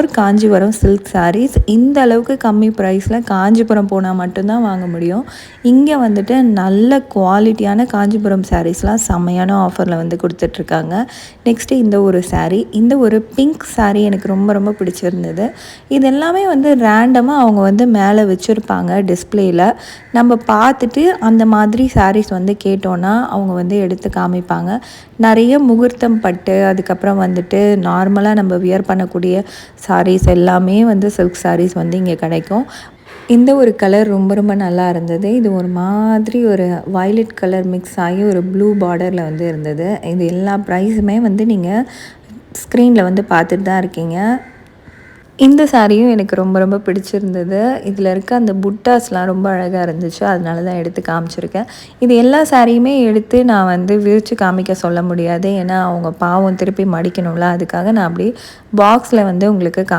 ஒரு காஞ்சிபுரம் சில்க் சாரீஸ் இந்த அளவுக்கு கம்மி ப்ரைஸில் காஞ்சிபுரம் போனால் மட்டும்தான் வாங்க முடியும். இங்கே வந்துட்டு நல்ல குவாலிட்டியான காஞ்சிபுரம் சாரீஸ்லாம் செம்மையான ஆஃபரில் வந்து கொடுத்துட்ருக்காங்க. நெக்ஸ்ட்டு இந்த ஒரு சாரீ, இந்த ஒரு பிங்க் சாரீ எனக்கு ரொம்ப ரொம்ப பிடிச்சிருந்தது. இது எல்லாமே வந்து ரேண்டமாக அவங்க வந்து மேலே வச்சுருப்பாங்க டிஸ்பிளேயில். நம்ம பார்த்துட்டு அந்த மாதிரி சாரீஸ் வந்து கேட்டோன்னா அவங்க வந்து எடுத்து காமிப்பாங்க. நிறைய முகூர்த்தம் பட்டு, அதுக்கப்புறம் வந்துட்டு நார்மலாக நம்ம வியர் பண்ணக்கூடிய சாரீஸ் எல்லாமே வந்து சில்க் சாரீஸ் வந்து இங்கே கிடைக்கும். இந்த ஒரு கலர் ரொம்ப ரொம்ப நல்லா இருந்தது. இது ஒரு மாதிரி ஒரு வயலட் கலர் மிக்ஸ் ஆகி ஒரு ப்ளூ பார்டரில் வந்து இருந்தது. இது எல்லா ப்ரைஸுமே வந்து நீங்கள் ஸ்க்ரீனில் வந்து பார்த்துட்டு தான் இருக்கீங்க. இந்த சாரியும் எனக்கு ரொம்ப ரொம்ப பிடிச்சிருந்தது. இதில் இருக்க அந்த புட்டாஸ்லாம் ரொம்ப அழகாக இருந்துச்சு. அதனால தான் எடுத்து காமிச்சிருக்கேன். இது எல்லா சாரியுமே எடுத்து நான் வந்து விரித்து காமிக்க சொல்ல முடியாது. ஏன்னா அவங்க பாவம் திருப்பி மடிக்கணும்ல. அதுக்காக நான் அப்படியே பாக்ஸில் வந்து உங்களுக்கு